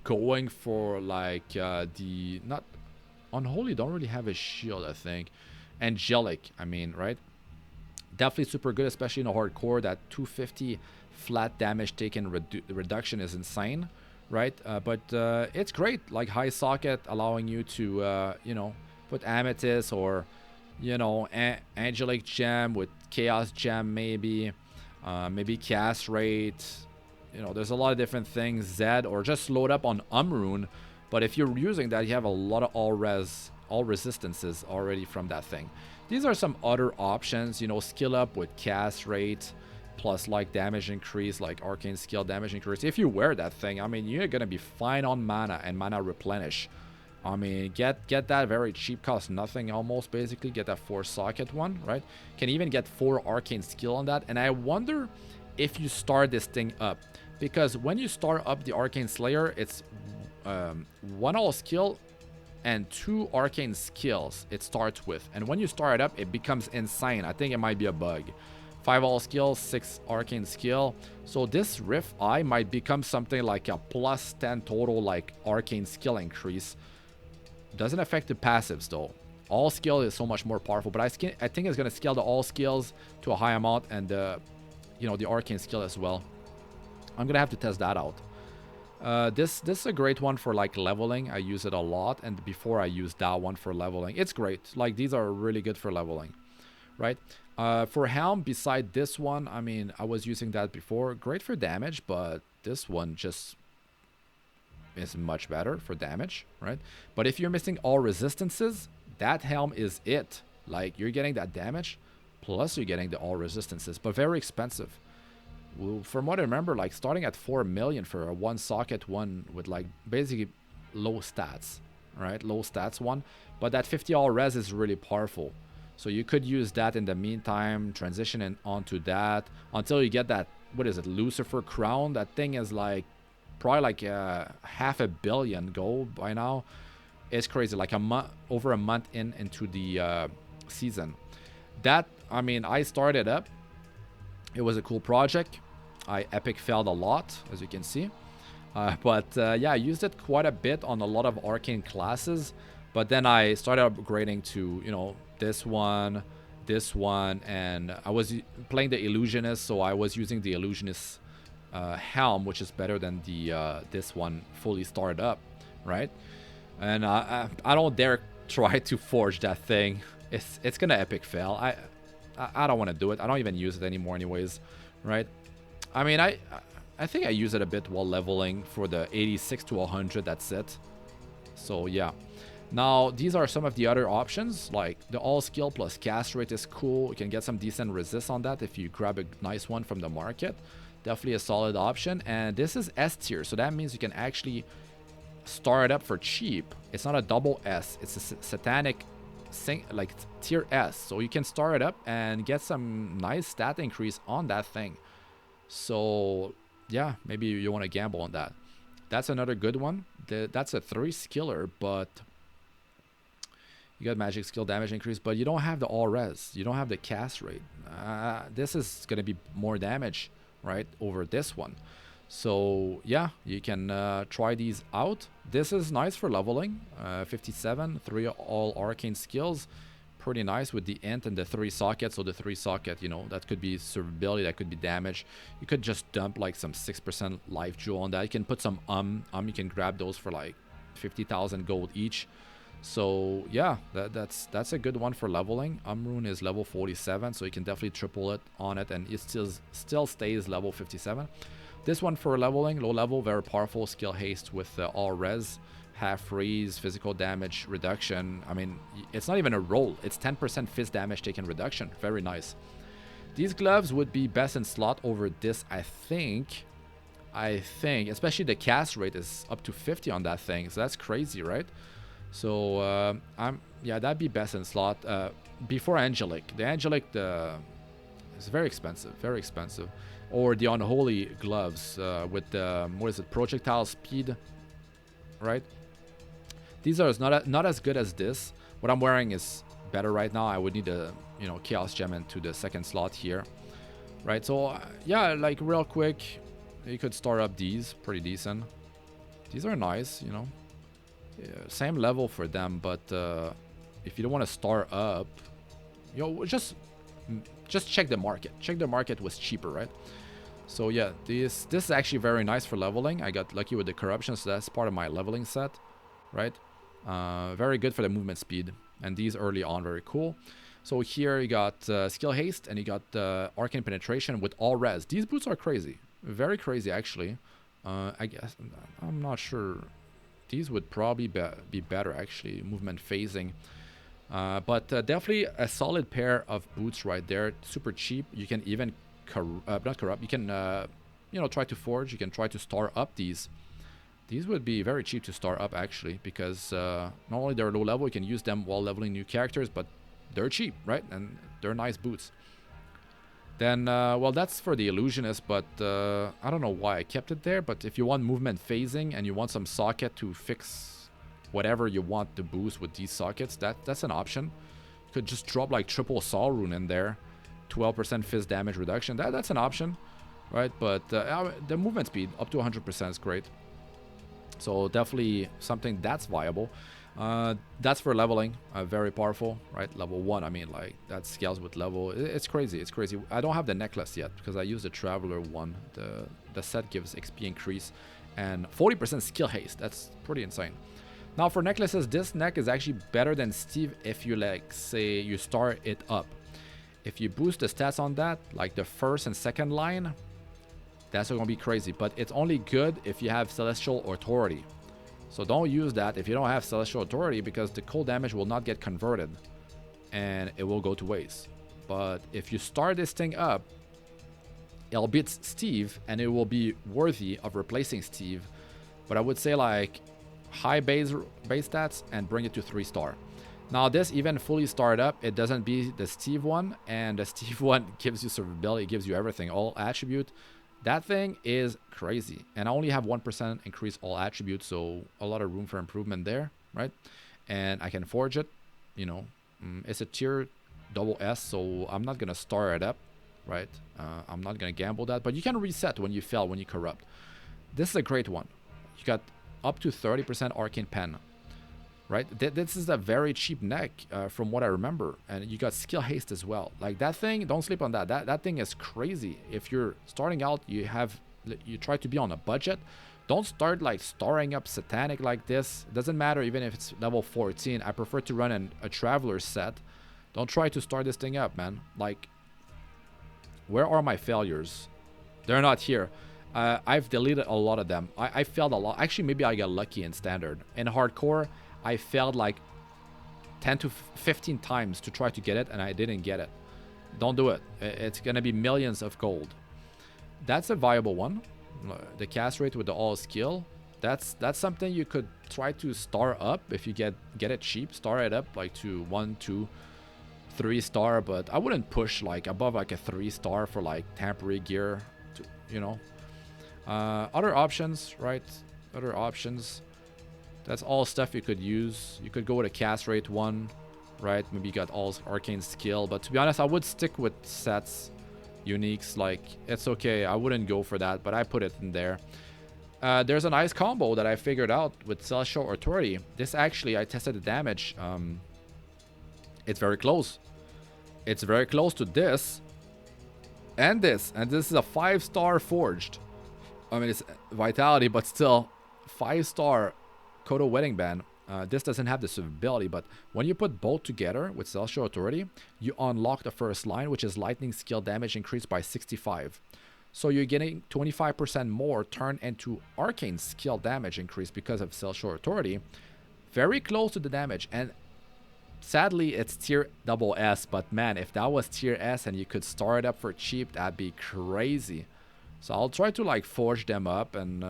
going for like the not Unholy don't really have a shield, I think. Angelic, I mean, right? Definitely super good, especially in a hardcore. That 250 flat damage taken reduction is insane, right? But it's great, like high socket, allowing you to you know, put amethyst or, you know, angelic gem with chaos gem, maybe cast rate. You know, there's a lot of different things. Zed, or just load up on Umrune. But if you're using that, you have a lot of all resistances already from that thing. These are some other options, you know, skill up with cast rate plus like damage increase, like arcane skill damage increase. If you wear that thing, I mean, you're gonna be fine on mana and mana replenish. I mean, get that very cheap, cost nothing almost, basically. Get that 4 socket one, right? Can even get 4 arcane skill on that. And I wonder if you start this thing up, because when you start up the Arcane Slayer, it's 1 all skill and 2 arcane skills it starts with. And when you start it up, it becomes insane. I think it might be a bug. 5 all skills, 6 arcane skill. So this Rift Eye might become something like a plus 10 total like arcane skill increase. Doesn't affect the passives though. All skill is so much more powerful, but I think it's gonna scale the all skills to a high amount, and you know, the arcane skill as well. I'm gonna have to test that out. This is a great one for like leveling. I use it a lot, and before I used that one for leveling. It's great. Like, these are really good for leveling, right? For Helm, beside this one, I mean, I was using that before. Great for damage, but this one just is much better for damage, right? But if you're missing all resistances, that Helm is it. Like, you're getting that damage, plus you're getting the all resistances, but very expensive. Well, from what I remember, like starting at 4 million for a one socket one with like basically low stats, right? Low stats one, but that 50 all res is really powerful. So you could use that in the meantime, transitioning onto that until you get that, what is it, Lucifer crown? That thing is like probably like $500 million gold by now. It's crazy, like a month, over a month into the season. That, I mean, I started up. It was a cool project. I epic failed a lot, as you can see. But yeah, I used it quite a bit on a lot of arcane classes. But then I started upgrading to, you know, this one, and I was playing the Illusionist, so I was using the Illusionist helm, which is better than the this one fully started up, right? And I don't dare try to forge that thing. It's gonna epic fail. I don't want to do it. I don't even use it anymore anyways, right? I mean, I think I use it a bit while leveling for the 86 to 100, that's it. So yeah. Now, these are some of the other options, like the all skill plus cast rate is cool. You can get some decent resist on that if you grab a nice one from the market. Definitely a solid option. And this is S tier, so that means you can actually start it up for cheap. It's not a double S, it's a satanic like tier S, so you can start it up and get some nice stat increase on that thing. So yeah, maybe you want to gamble on that. That's another good one. That's a 3 skiller, but you got magic skill damage increase, but you don't have the all res, you don't have the cast rate. This is going to be more damage, right, over this one. So yeah, you can try these out. This is nice for leveling. 57, 3 all arcane skills. Pretty nice with the int and the 3 sockets. So the 3 socket, you know, that could be survivability, that could be damage. You could just dump like some 6% life jewel on that. You can put some you can grab those for like 50,000 gold each. So yeah, that's a good one for leveling. Rune is level 47, so you can definitely triple it on it, and it still stays level 57. This one for leveling, low level, very powerful, skill haste with all res, half freeze, physical damage reduction. I mean, it's not even a roll, it's 10% fist damage taken reduction. Very nice. These gloves would be best in slot over this, I think, especially the cast rate is up to 50 on that thing, so that's crazy, right? So yeah, that'd be best in slot before Angelic. The Angelic is very expensive. Or the unholy gloves with the, what is it, projectile speed, right? These are not as good as this. What I'm wearing is better right now. I would need a, you know, chaos gem into the second slot here, right? So yeah, like real quick, you could start up these, pretty decent. These are nice, you know. Yeah, same level for them, but if you don't want to start up, you know, just check the market. Check the market was cheaper, right? So yeah, this is actually very nice for leveling. I got lucky with the corruption, so that's part of my leveling set, right? Very good for the movement speed, and these early on very cool. So here you got skill haste, and you got arcane penetration with all res. These boots are crazy, very crazy actually. I guess I'm not sure. These would probably be better actually, movement phasing. But definitely a solid pair of boots right there. Super cheap. You can even not corrupt. You can you know, try to forge. You can try to start up these. These would be very cheap to start up actually, because not only they're low level, you can use them while leveling new characters, but they're cheap, right? And they're nice boots. Then well, that's for the illusionist, but I don't know why I kept it there. But if you want movement phasing and you want some socket to fix whatever you want to boost with these sockets, that's an option. You could just drop like triple Sol Rune in there, 12% fist damage reduction. That's an option, right? But the movement speed up to 100% is great. So definitely something that's viable. That's for leveling, very powerful, right? Level 1, I mean, like, that scales with level. It's crazy, it's crazy. I don't have the necklace yet because I use the Traveler one. The set gives XP increase and 40% skill haste. That's pretty insane. Now for necklaces, this neck is actually better than Steve if you, like, say you start it up. If you boost the stats on that, like the first and second line, that's gonna be crazy. But it's only good if you have Celestial Authority. So don't use that if you don't have Celestial Authority, because the cold damage will not get converted and it will go to waste. But if you start this thing up, It'll beat Steve, and it will be worthy of replacing Steve. But I would say like high base stats and bring it to 3-star. Now this even fully started up, it doesn't beat the Steve one, and the Steve one gives you survivability, gives you everything, all attribute. That thing is crazy, and I only have 1% increase all attributes, so a lot of room for improvement there, right? And I can forge it, you know. It's a tier double S, so I'm not gonna star it up, right? I'm not gonna gamble that, but you can reset when you fail, when you corrupt. This is a great one. You got up to 30% arcane pen, right? This is a very cheap neck from what I remember, and you got skill haste as well. Like that thing, don't sleep on that. That thing is crazy. If you're starting out, you try to be on a budget. Don't start like starring up satanic like this. It doesn't matter even if it's level 14. I prefer to run a traveler set. Don't try to start this thing up, man. Like, where are my failures? They're not here. I've deleted a lot of them. I failed a lot. Actually, maybe I got lucky in standard. In hardcore, I failed like 10 to 15 times to try to get it, and I didn't get it. Don't do it. It's gonna be millions of gold. That's a viable one. The cast rate with the all skill. That's something you could try to star up if you get it cheap. Star it up like to 1, 2, 3-star, but I wouldn't push like above like a 3-star for like temporary gear. You know. Other options, right? Other options. That's all stuff you could use. You could go with a cast rate one, right? Maybe you got all arcane skill, but to be honest, I would stick with sets, uniques. Like, it's okay. I wouldn't go for that, but I put it in there. There's a nice combo that I figured out with Celestial Authority. This actually, I tested the damage. It's very close. It's very close to this and this. And this is a 5-star forged. I mean, it's vitality, but still 5-star Kodo Wedding Band. This doesn't have the survivability, but when you put both together with Celestial Authority, you unlock the first line, which is lightning skill damage increased by 65. So you're getting 25% more turned into arcane skill damage increase because of Celestial Authority. Very close to the damage, and sadly it's tier double S, but man, if that was tier S and you could start it up for cheap, that'd be crazy. So I'll try to like forge them up, and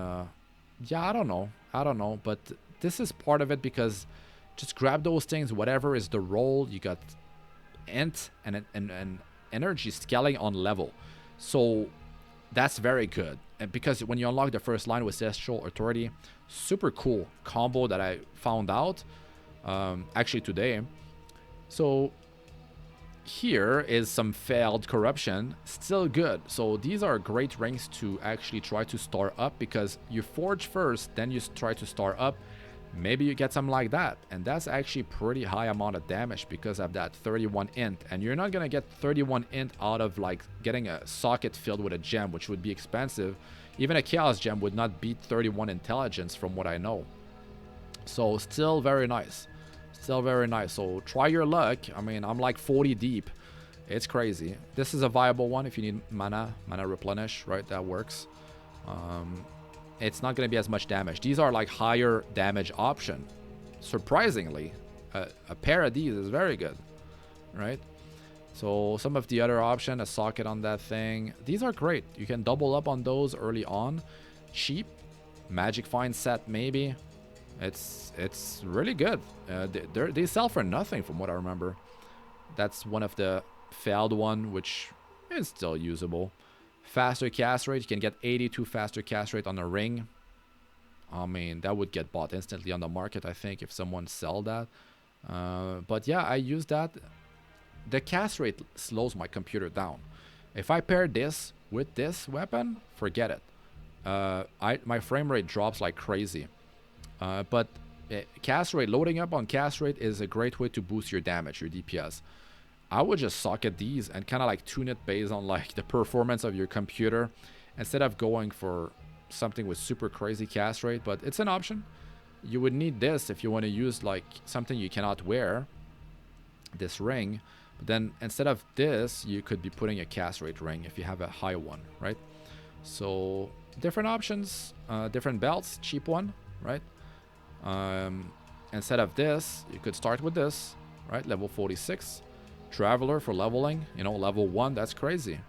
yeah, I don't know, but this is part of it, because just grab those things, whatever is the role. You got int and energy scaling on level, so that's very good. And because when you unlock the first line with Celestial Authority, super cool combo that I found out actually today. So here is some failed corruption, still good. So these are great ranks to actually try to star up, because you forge first, then you try to star up. Maybe you get something like that, and that's actually pretty high amount of damage because of that 31 int. And you're not gonna get 31 int out of like getting a socket filled with a gem, which would be expensive. Even a chaos gem would not beat 31 intelligence from what I know. So still very nice. Still very nice. So try your luck. I mean, I'm like 40 deep. It's crazy. This is a viable one if you need mana replenish, right? That works. It's not going to be as much damage. These are like higher damage option. Surprisingly, a pair of these is very good, right? So some of the other option, a socket on that thing, these are great. You can double up on those early on. Cheap. Magic Find set maybe. It's really good. They sell for nothing from what I remember. That's one of the failed one, which is still usable. Faster cast rate. You can get 82 faster cast rate on a ring. I mean, that would get bought instantly on the market, I think, if someone sell that. But yeah, I use that. The cast rate slows my computer down. If I pair this with this weapon, forget it. My frame rate drops like crazy. But cast rate, loading up on cast rate is a great way to boost your damage, your DPS. I would just socket these and kind of like tune it based on like the performance of your computer, instead of going for something with super crazy cast rate. But it's an option. You would need this if you want to use like something you cannot wear, this ring. But then instead of this, you could be putting a cast rate ring if you have a high one, right? So different options, different belts, cheap one, right? Instead of this, you could start with this, right? Level 46. Traveler for leveling, you know, level 1, that's crazy.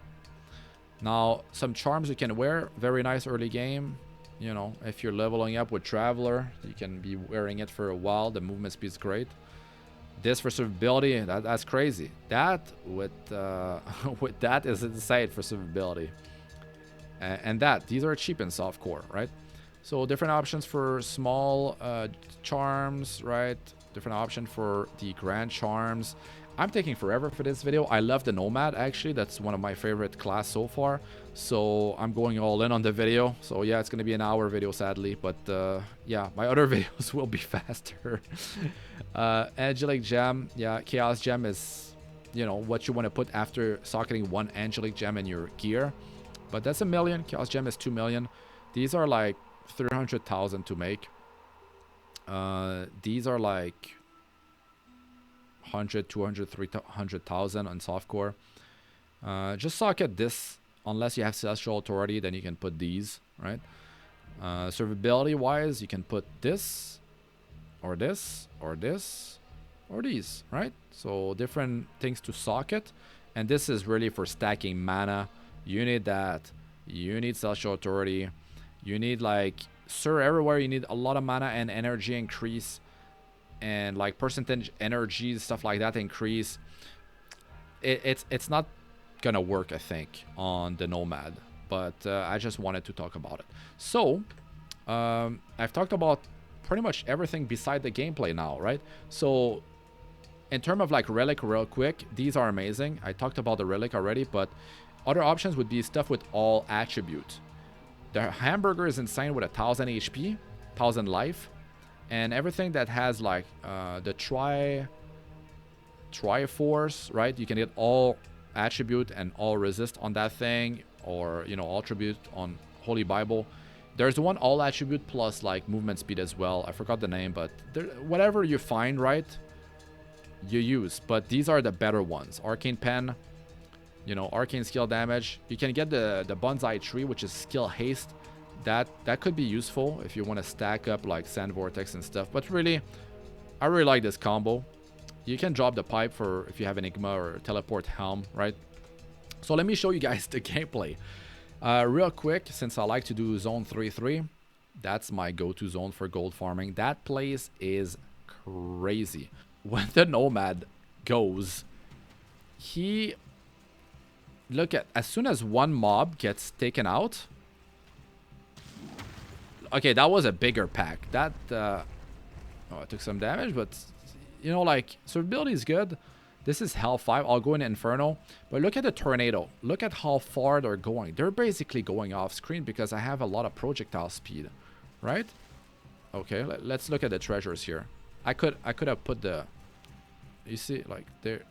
Now, some charms you can wear. Very nice early game. You know, if you're leveling up with Traveler, you can be wearing it for a while. The movement speed is great. This for survivability, that's crazy. That with with that is insane for survivability. And these are cheap in softcore, right? So different options for small charms, right? Different option for the grand charms. I'm taking forever for this video. I love the Nomad, actually. That's one of my favorite class so far. So I'm going all in on the video. So yeah, it's going to be an hour video, sadly. But yeah, my other videos will be faster. Angelic Gem. Yeah, Chaos Gem is, you know, what you want to put after socketing one Angelic Gem in your gear. But that's 1 million. Chaos Gem is 2 million. These are like 300,000 to make. These are like 100, 200, 300,000 on softcore. Just socket this. Unless you have Celestial Authority, then you can put these, right? Survivability wise, you can put this, or this, or this, or these, right? So different things to socket. And this is really for stacking mana. You need that. You need Celestial Authority. You need, like, Sir everywhere. You need a lot of mana and energy increase. And like percentage energy, stuff like that increase. It's not gonna work, I think, on the Nomad. But I just wanted to talk about it. So I've talked about pretty much everything beside the gameplay now, right? So in terms of like relic, real quick, these are amazing. I talked about the relic already, but other options would be stuff with all attribute. The hamburger is insane with 1000 HP, 1000 life. And everything that has like the Triforce, right? You can get all attribute and all resist on that thing, or, you know, all attribute on Holy Bible. There's one all attribute plus like movement speed as well. I forgot the name, but there, whatever you find, right, you use. But these are the better ones. Arcane Pen, you know, arcane skill damage. You can get the Bonsai Tree, which is skill haste. That could be useful if you want to stack up like Sand Vortex and stuff. But really, I really like this combo. You can drop the pipe for if you have Enigma or Teleport Helm, right? So let me show you guys the gameplay. Real quick, since I like to do zone 3-3. That's my go-to zone for gold farming. That place is crazy. When the Nomad goes, look at, as soon as one mob gets taken out. Okay, that was a bigger pack. That, oh, I took some damage, but, you know, like, survivability is good. This is Hell 5. I'll go in Inferno. But look at the Tornado. Look at how far they're going. They're basically going off screen because I have a lot of projectile speed, right? Okay, let's look at the treasures here. I could have put the, you see, like, there.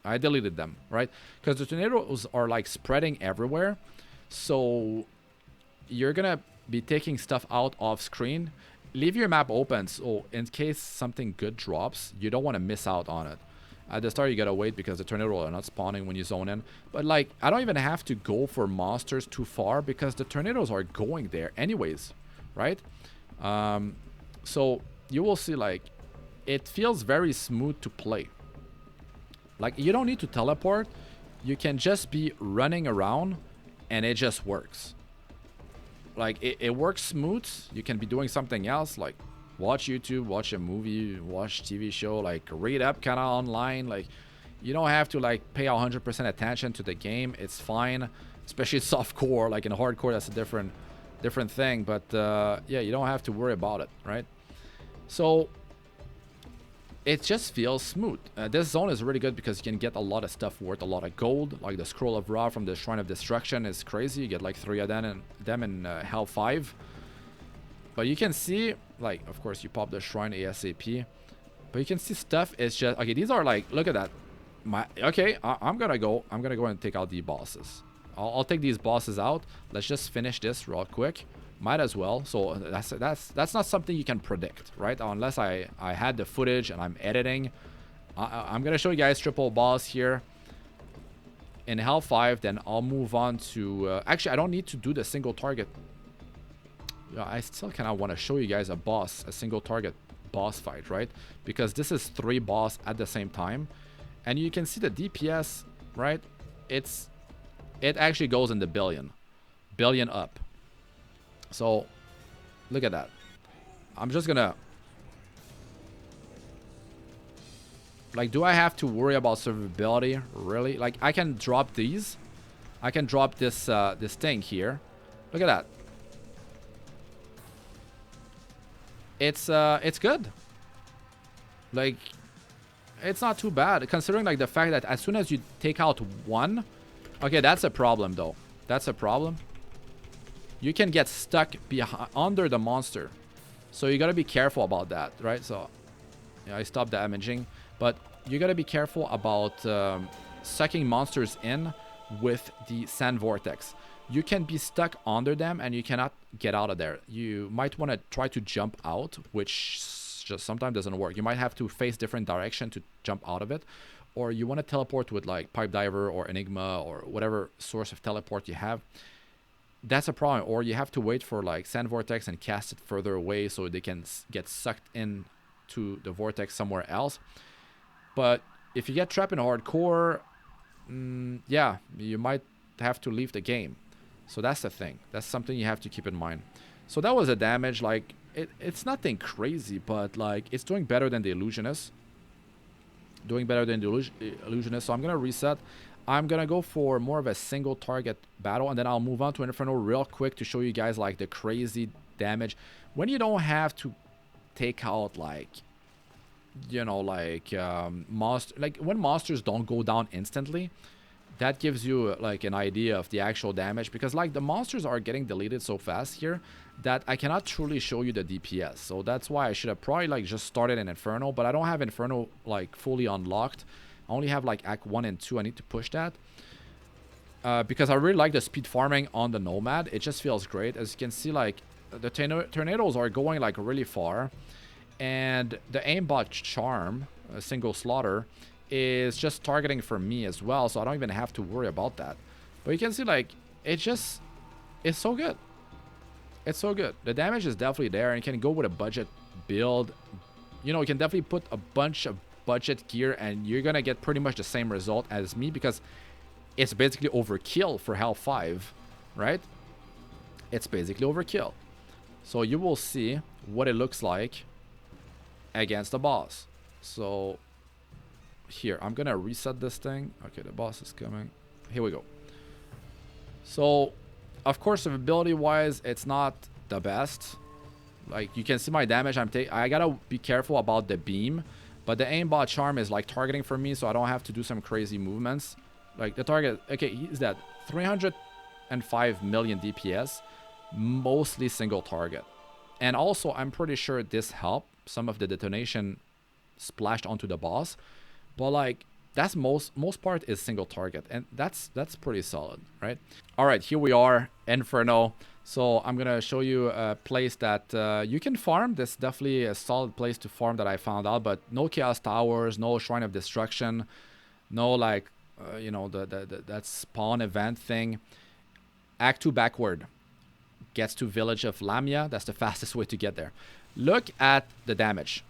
I deleted them, right? Because the tornadoes are, like, spreading everywhere. So you're going to be taking stuff out off screen. Leave your map open, so in case something good drops, you don't want to miss out on it. At the start, you gotta wait because the tornadoes are not spawning when you zone in. But like, I don't even have to go for monsters too far because the tornadoes are going there anyways, right? So you will see, like, it feels very smooth to play. Like, you don't need to teleport. You can just be running around and it just works. Like, it works smooth. You can be doing something else, like watch YouTube, watch a movie, watch TV show, like read up kind of online. Like, you don't have to like pay 100% attention to the game. It's fine, especially softcore. Like in hardcore, that's a different thing. But yeah, you don't have to worry about it, right? So it just feels smooth. This zone is really good because you can get a lot of stuff worth a lot of gold. Like the Scroll of Ra from the Shrine of Destruction is crazy. You get like 3 of them in Hell 5. But you can see, like, of course, you pop the Shrine ASAP. But you can see stuff is just, okay, these are like, look at that. I'm gonna go and take out the bosses. I'll take these bosses out. Let's just finish this real quick. Might as well. So that's not something you can predict, right? Unless I had the footage and I'm editing. I'm gonna show you guys triple boss here in Hell 5. Then I'll move on to actually, I don't need to do the single target. Yeah, I still kind of want to show you guys a single target boss fight, right? Because this is 3 boss at the same time, and you can see the DPS, right? It's It actually goes in the billion up. So look at that. I'm just gonna, like, do I have to worry about survivability? Really? Like, I can drop these. I can drop this this thing here. Look at that. It's good. Like, it's not too bad considering like the fact that as soon as you take out one, okay, that's a problem though. That's a problem. You can get stuck behind under the monster, so you gotta be careful about that, right? So yeah, I stopped damaging, but you gotta be careful about sucking monsters in with the sand vortex. You can be stuck under them and you cannot get out of there. You might want to try to jump out, which just sometimes doesn't work. You might have to face different direction to jump out of it, or you want to teleport with like pipe diver or enigma or whatever source of teleport you have. That's a problem. Or you have to wait for like sand vortex and cast it further away so they can get sucked in to the vortex somewhere else. But if you get trapped in hardcore, yeah, you might have to leave the game. So that's the thing. That's something you have to keep in mind. So that was a damage. Like, it's nothing crazy, but like it's doing better than the illusionist. Doing better than the illusionist. So I'm gonna reset. I'm gonna go for more of a single target battle, and then I'll move on to Inferno real quick to show you guys like the crazy damage when you don't have to take out like, you know, like monster, like when monsters don't go down instantly. That gives you like an idea of the actual damage, because like the monsters are getting deleted so fast here that I cannot truly show you the DPS. So that's why I should have probably like just started an Inferno, but I don't have Inferno like fully unlocked. I only have like Act 1 and 2. I need to push that because I really like the speed farming on the Nomad. It just feels great. As you can see, like the tornadoes are going like really far, and the aimbot charm, a single slaughter, is just targeting for me as well, so I don't even have to worry about that. But you can see like it's so good. It's so good. The damage is definitely there, and you can go with a budget build. You know, you can definitely put a bunch of budget gear and you're gonna get pretty much the same result as me, because it's basically overkill for Hell 5, right? It's basically overkill. So you will see what it looks like against the boss. So here, I'm gonna reset this thing. Okay, the boss is coming. Here we go. So of course, ability wise, it's not the best. Like you can see my damage I'm taking. I gotta be careful about the beam, but the aimbot charm is like targeting for me, so I don't have to do some crazy movements. Like the target, okay, he's dead. 305 million DPS, mostly single target. And also I'm pretty sure this helped some of the detonation splashed onto the boss. But like that's most part is single target, and that's pretty solid, right? All right, here we are, Inferno. So I'm gonna show you a place that you can farm. This is definitely a solid place to farm that I found out, but no chaos towers, no shrine of destruction, no like you know, that spawn event thing. Act 2 backward gets to village of Lamia. That's the fastest way to get there. Look at the damage.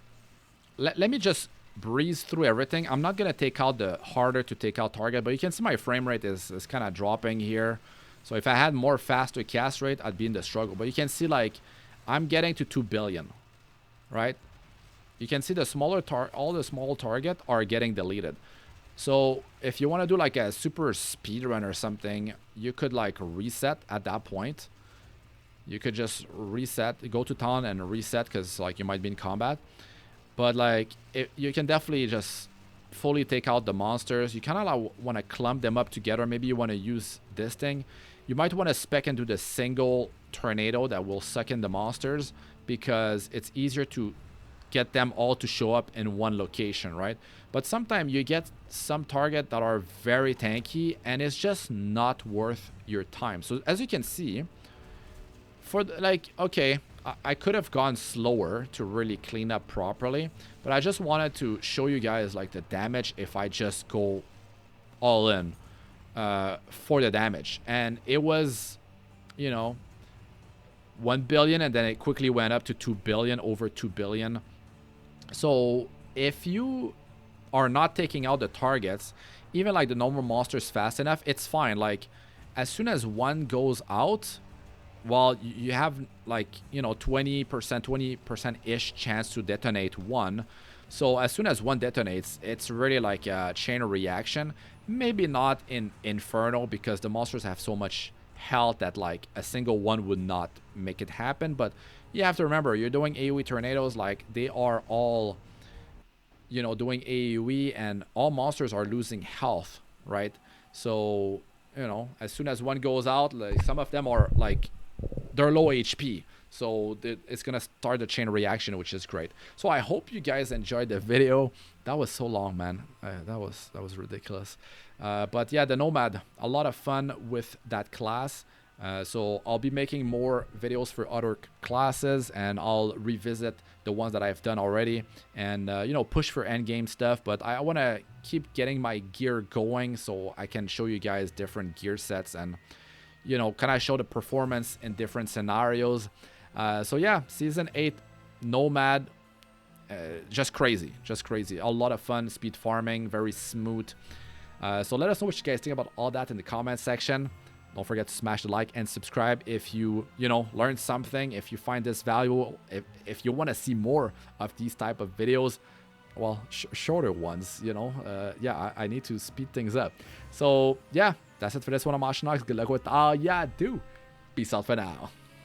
Let me just breeze through everything. I'm not gonna take out the harder to take out target, but you can see my frame rate is kind of dropping here. So if I had more faster cast rate, I'd be in the struggle. But you can see like I'm getting to 2 billion, right? You can see the smaller all the small target are getting deleted. So if you want to do like a super speed run or something, you could like reset at that point. You could just reset, go to town and reset, because like you might be in combat. But like you can definitely just fully take out the monsters. You kind of like want to clump them up together. Maybe you want to use this thing. You might want to spec into the single tornado that will suck in the monsters, because it's easier to get them all to show up in one location, right? But sometimes you get some target that are very tanky and it's just not worth your time. So as you can see, for like, okay, I could have gone slower to really clean up properly, but I just wanted to show you guys like the damage if I just go all in for the damage. And it was, you know, 1 billion, and then it quickly went up to 2 billion, over 2 billion. So if you are not taking out the targets, even like the normal monsters fast enough, it's fine. Like as soon as one goes out, well, you have like, you know, 20% ish chance to detonate one. So as soon as one detonates, it's really like a chain reaction. Maybe not in Inferno because the monsters have so much health that like a single one would not make it happen. But you have to remember, you're doing AoE tornadoes, like they are all, you know, doing AoE, and all monsters are losing health, right? So, you know, as soon as one goes out, like some of them are like, they're low HP. So it's gonna start the chain reaction, which is great. So I hope you guys enjoyed the video. That was so long, man. That was ridiculous. But yeah, the Nomad, a lot of fun with that class. So I'll be making more videos for other classes, and I'll revisit the ones that I've done already, and you know, push for endgame stuff. But I want to keep getting my gear going so I can show you guys different gear sets, and you know, can I show the performance in different scenarios. So yeah, season 8 Nomad, just crazy, a lot of fun, speed farming, very smooth. So let us know what you guys think about all that in the comment section. Don't forget to smash the like and subscribe if you know, learned something, if you find this valuable, if you want to see more of these type of videos, well, shorter ones, you know. Yeah, I need to speed things up. So yeah, that's it for this one. I'm Astranox. Good luck with all ya do. Peace out for now.